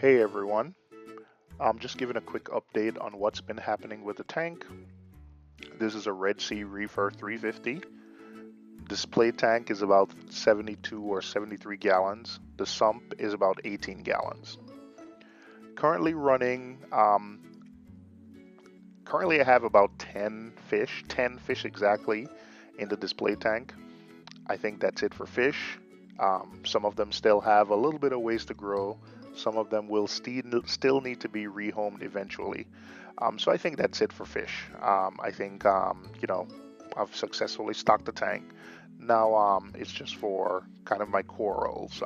Hey everyone, I'm just giving a quick update on what's been happening with the tank. This is a Red Sea Reefer 350. Display tank is about 72 or 73 gallons. The sump is about 18 gallons. Currently running, currently I have about 10 fish exactly in the display tank. I think that's it for fish. Some of them still have a little bit of ways to grow. Some of them will still need to be rehomed eventually. So I think that's it for fish. I think, I've successfully stocked the tank. Now it's just for kind of my corals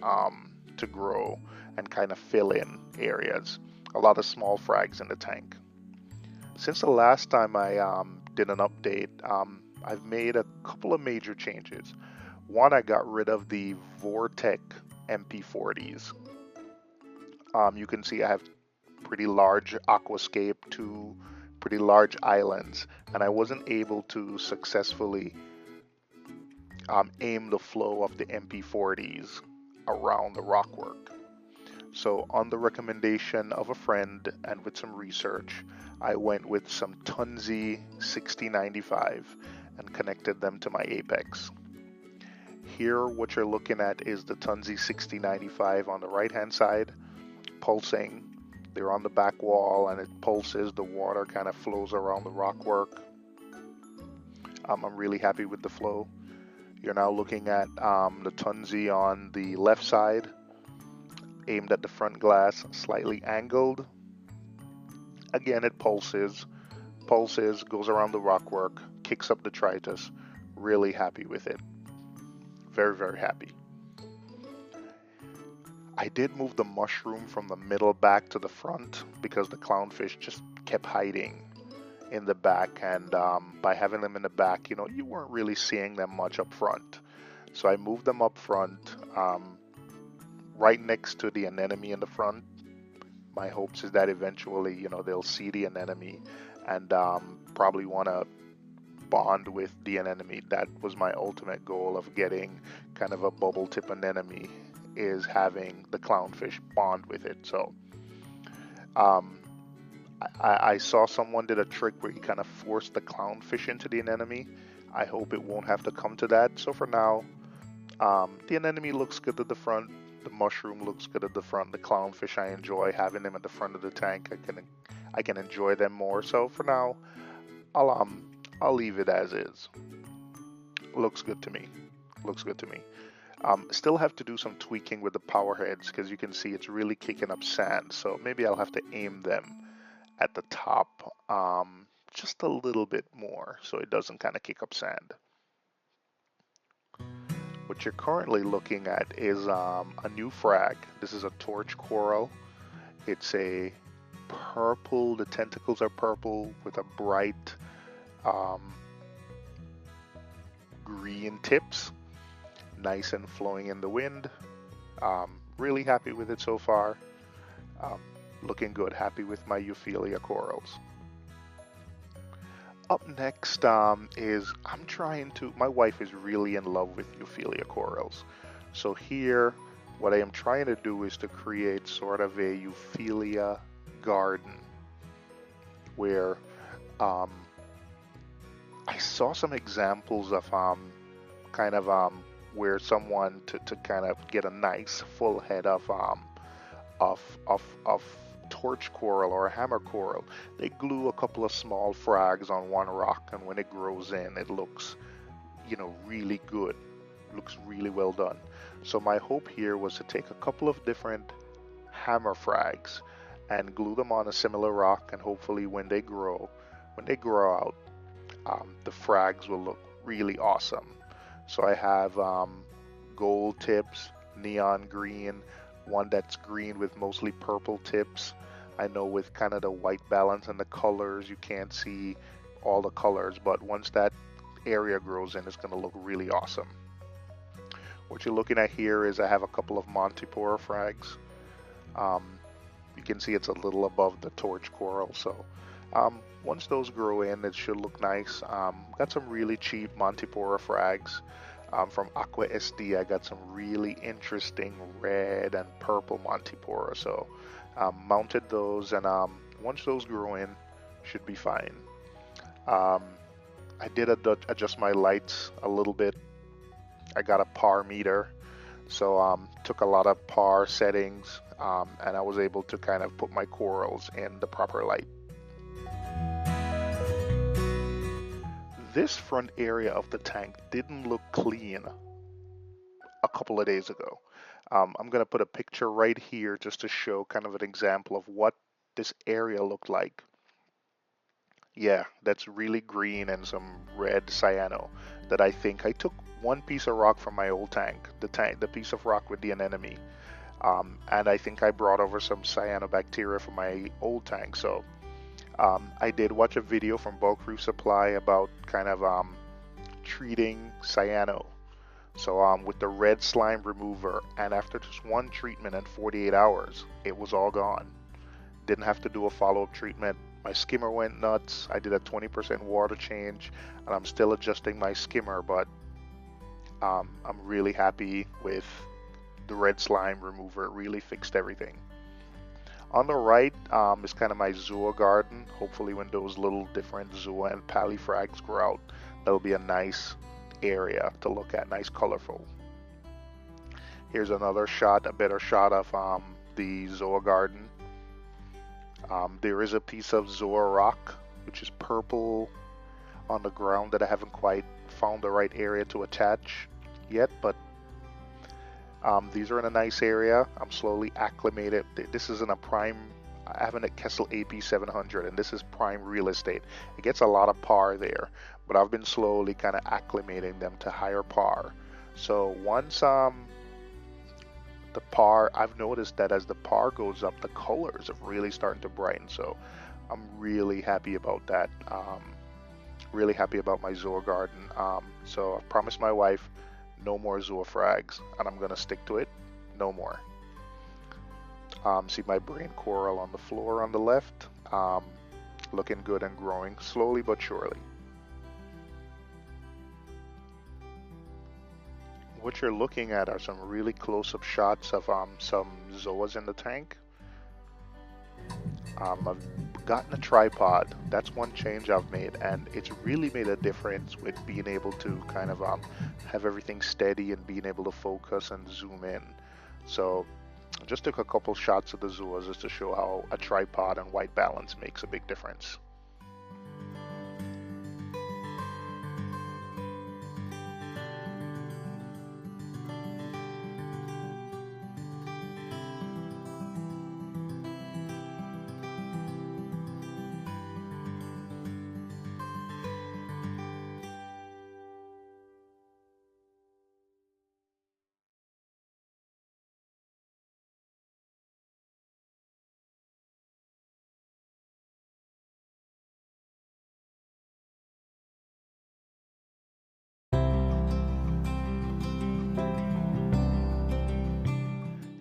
to grow and kind of fill in areas. A lot of small frags in the tank. Since the last time I did an update, I've made a couple of major changes. One, I got rid of the Vortec MP40s. You can see I have pretty large Aquascape, two pretty large islands, and I wasn't able to successfully aim the flow of the MP40s around the rockwork. So on the recommendation of a friend and with some research, I went with some Tomini 6095 and connected them to my apex. Here what you're looking at is the Tomini 6095 on the right hand side, pulsing. They're on the back wall and it pulses, the water kind of flows around the rockwork. I'm really happy with the flow. You're now looking at the Tomini on the left side, aimed at the front glass, slightly angled. Again, it pulses, goes around the rockwork, kicks up detritus. Really happy with it. Very, very happy. I did move the mushroom from the middle back to the front because the clownfish just kept hiding in the back, and by having them in the back, you weren't really seeing them much up front. So I moved them up front, right next to the anemone in the front. My hopes is that eventually, they'll see the anemone and probably want to bond with the anemone. That was my ultimate goal of getting kind of a bubble tip anemone, is having the clownfish bond with it. So I saw someone did a trick where he kind of forced the clownfish into the anemone. I hope it won't have to come to that. So for now, the anemone looks good at the front. The mushroom looks good at the front. The clownfish, I enjoy having them at the front of the tank. I can enjoy them more. So for now, I'll leave it as is. Looks good to me. Looks good to me. Still have to do some tweaking with the power heads because you can see it's really kicking up sand. So maybe I'll have to aim them at the top just a little bit more so it doesn't kind of kick up sand. What you're currently looking at is a new frag. This is a torch coral. It's a purple, the tentacles are purple with a bright green tips. Nice and flowing in the wind. Really happy with it so far. Looking good. Happy with my Euphyllia corals. Up next is my wife is really in love with Euphyllia corals. So here, what I am trying to do is to create sort of a Euphyllia garden where I saw some examples of where someone to kind of get a nice full head of torch coral or a hammer coral, they glue a couple of small frags on one rock, and when it grows in, it looks really good, looks really well done. So my hope here was to take a couple of different hammer frags and glue them on a similar rock, and hopefully when they grow out, the frags will look really awesome. So I have gold tips, neon green, one that's green with mostly purple tips. I know with kind of the white balance and the colors, you can't see all the colors, but once that area grows in, it's going to look really awesome. What you're looking at here is I have a couple of Montipora frags. You can see it's a little above the torch coral, so once those grow in, it should look nice. Got some really cheap Montipora frags. From Aqua SD, I got some really interesting red and purple Montipora, so Mounted those, and once those grow in, should be fine. Um, I did adjust my lights a little bit. I got a par meter, so took a lot of par settings, and I was able to kind of put my corals in the proper light. This front area of the tank didn't look clean a couple of days ago. I'm going to put a picture right here just to show kind of an example of what this area looked like. Yeah, that's really green and some red cyano that I think I took one piece of rock from my old tank, the piece of rock with the anemone, and I think I brought over some cyanobacteria from my old tank. So I did watch a video from Bulk Reef Supply about kind of treating cyano. So with the red slime remover, and after just one treatment in 48 hours, it was all gone. Didn't have to do a follow-up treatment. My skimmer went nuts. I did a 20% water change, and I'm still adjusting my skimmer, but I'm really happy with the red slime remover. It really fixed everything. On the right is kind of my zoa garden. Hopefully when those little different zoa and palifrags grow out, that'll be a nice area to look at, nice colorful. Here's another shot, a better shot of the zoa garden. There is a piece of zoa rock, which is purple on the ground that I haven't quite found the right area to attach yet, but these are in a nice area. I'm slowly acclimated. This is in a prime, I have a Kessel AP 700, and this is prime real estate. It gets a lot of par there, but I've been slowly kind of acclimating them to higher par. So once the par, I've noticed that as the par goes up, the colors are really starting to brighten. So I'm really happy about that. Really happy about my zoa garden. So I promised my wife no more zoa frags, and I'm gonna stick to it. No more. See my brain coral on the floor on the left, looking good and growing slowly but surely. What you're looking at are some really close-up shots of some zoas in the tank. I've gotten a tripod. That's one change I've made, and it's really made a difference with being able to kind of have everything steady and being able to focus and zoom in. So I just took a couple shots of the zoas just to show how a tripod and white balance makes a big difference.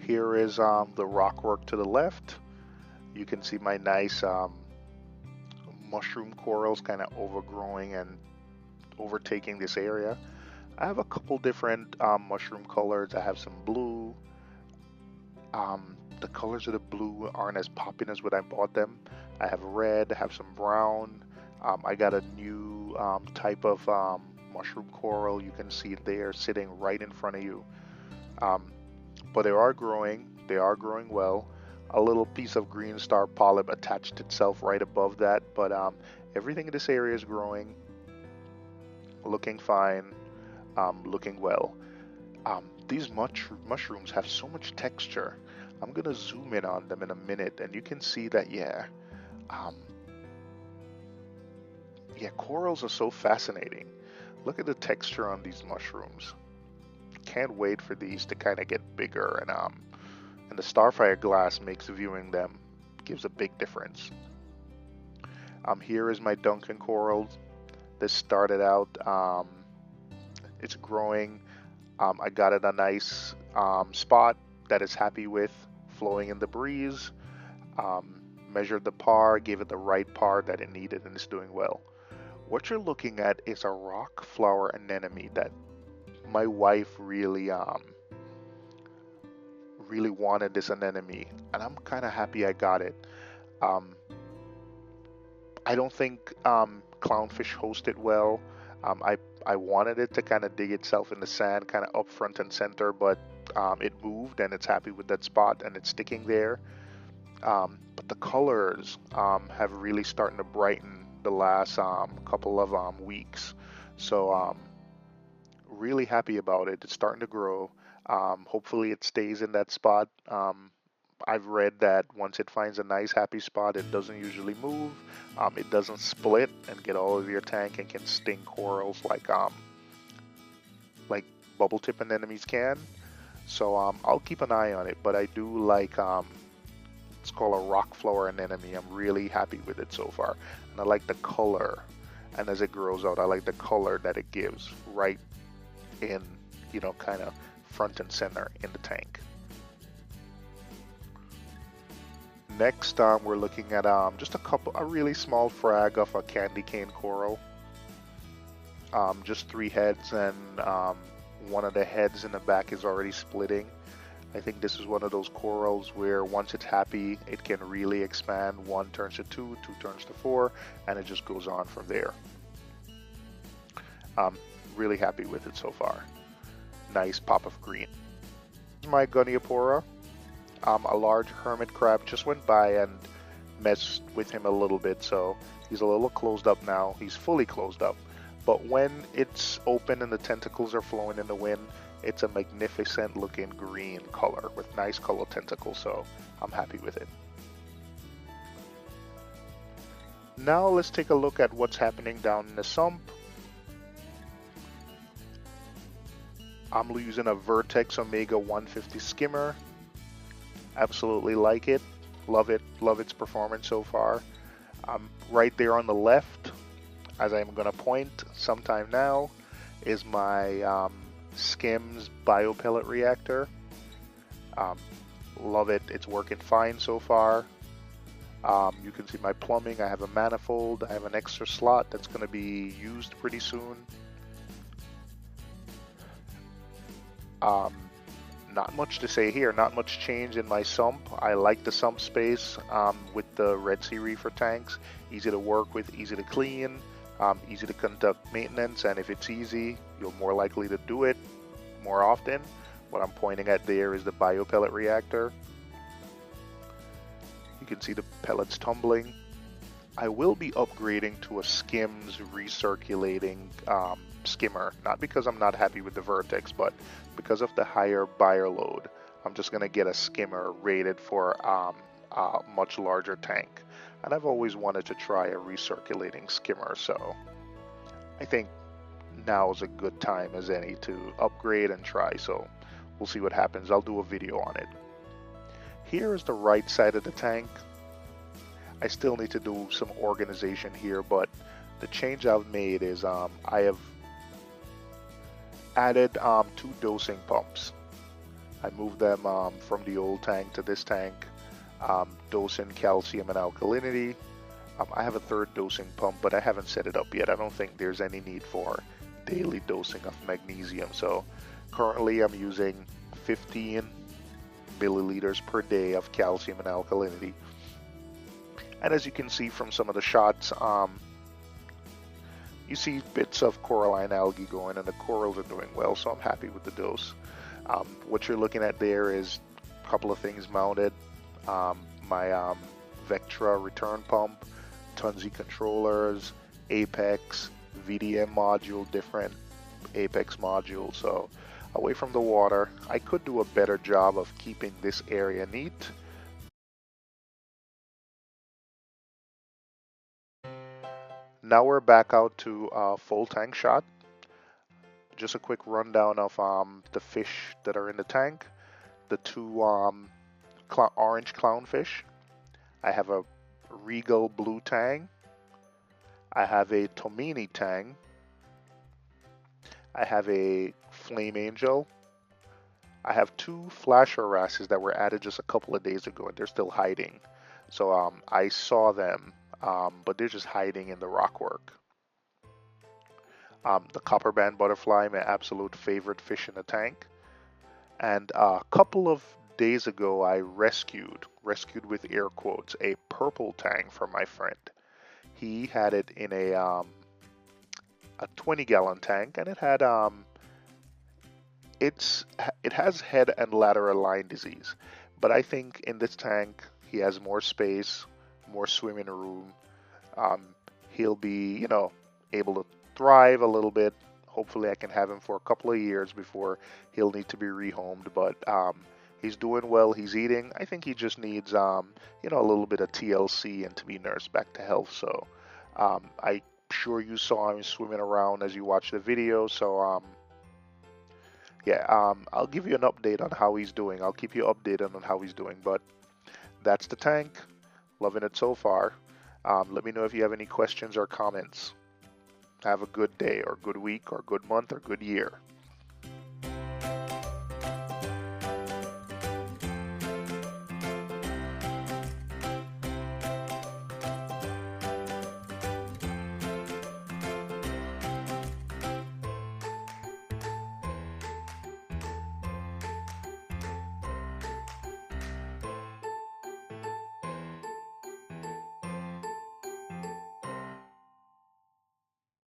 Here is the rock work to the left. You can see my nice mushroom corals kind of overgrowing and overtaking this area. I have a couple different mushroom colors. I have some blue. The colors of the blue aren't as popping as when I bought them. I have red, I have some brown. I got a new type of mushroom coral. You can see it there sitting right in front of you. But they are growing well. A little piece of green star polyp attached itself right above that, but everything in this area is growing, looking fine, looking well. These mushrooms have so much texture. I'm gonna zoom in on them in a minute, and you can see that, yeah, corals are so fascinating. Look at the texture on these mushrooms. Can't wait for these to kind of get bigger, and the starfire glass makes viewing them, gives a big difference. Here is my Duncan coral. This started out, it's growing. I got it a nice spot that it's happy with, flowing in the breeze. Measured the par, gave it the right par that it needed, and it's doing well. What you're looking at is a rock flower anemone that my wife really really wanted this anemone, and I'm kind of happy I got it. Um, I don't think Clownfish hosted well. Um, I I wanted it to kind of dig itself in the sand, kind of up front and center, but it moved and it's happy with that spot and it's sticking there. But the colors have really starting to brighten the last couple of weeks. So really happy about it. It's starting to grow. Hopefully it stays in that spot. I've read that once it finds a nice happy spot, it doesn't usually move. It doesn't split and get all of your tank and can sting corals like bubble tip anemones can. So I'll keep an eye on it. But I do like it's called a rock flower anemone. I'm really happy with it so far, and I like the color. And as it grows out, I like the color that it gives right in, kind of front and center in the tank. Next, we're looking at just a really small frag of a candy cane coral. Just 3 heads, and one of the heads in the back is already splitting. I think this is one of those corals where once it's happy, it can really expand. 1 turns to 2, 2 turns to 4, and it just goes on from there. Really happy with it so far. Nice pop of green. This is my Goniopora. A large hermit crab just went by and messed with him a little bit, so he's a little closed up now. He's fully closed up. But when it's open and the tentacles are flowing in the wind, it's a magnificent looking green color with nice color tentacles, so I'm happy with it. Now let's take a look at what's happening down in the sump. I'm using a Vertex Omega 150 skimmer. Absolutely like it. Love it. Love its performance so far. Right there on the left, as I'm going to point sometime now, is my Skims biopellet reactor. Love it. It's working fine so far. You can see my plumbing. I have a manifold. I have an extra slot that's going to be used pretty soon. Not much to say here, not much change in my sump. I like the sump space with the Red Sea Reefer tanks. Easy to work with, easy to clean, easy to conduct maintenance, and if it's easy, you're more likely to do it more often. What I'm pointing at there is the biopellet reactor. You can see the pellets tumbling. I will be upgrading to a Skims recirculating skimmer, not because I'm not happy with the Vertex, but because of the higher buyer load. I'm just going to get a skimmer rated for a much larger tank, and I've always wanted to try a recirculating skimmer, so I think now is a good time as any to upgrade and try, so we'll see what happens. I'll do a video on it. Here is the right side of the tank. I still need to do some organization here, but the change I've made is I have added 2 dosing pumps. I moved them from the old tank to this tank, dosing calcium and alkalinity. I have a 3rd dosing pump, but I haven't set it up yet. I don't think there's any need for daily dosing of magnesium. So currently I'm using 15 milliliters per day of calcium and alkalinity. And as you can see from some of the shots, you see bits of coralline algae going, and the corals are doing well, so I'm happy with the dose. What you're looking at there is a couple of things mounted. My Vectra return pump, Tunzi controllers, Apex, VDM module, different Apex modules. So away from the water, I could do a better job of keeping this area neat. Now we're back out to a full tank shot. Just a quick rundown of the fish that are in the tank. The 2 orange clownfish. I have a regal blue tang. I have a Tomini Tang. I have a flame angel. I have 2 Flasher Wrasses that were added just a couple of days ago, and they're still hiding. So I saw them, but they're just hiding in the rockwork. The Copperband Butterfly, my absolute favorite fish in the tank. And a couple of days ago I rescued with air quotes, a purple tang for my friend. He had it in a 20-gallon tank, and it has head and lateral line disease. But I think in this tank he has more space, more swimming room. He'll be, able to thrive a little bit. Hopefully I can have him for a couple of years before he'll need to be rehomed. But he's doing well. He's eating. I think he just needs, a little bit of TLC and to be nursed back to health. So I'm sure you saw him swimming around as you watched the video. So yeah, I'll give you an update on how he's doing. I'll keep you updated on how he's doing. But that's the tank. Loving it so far. Let me know if you have any questions or comments. Have a good day or good week or good month or good year.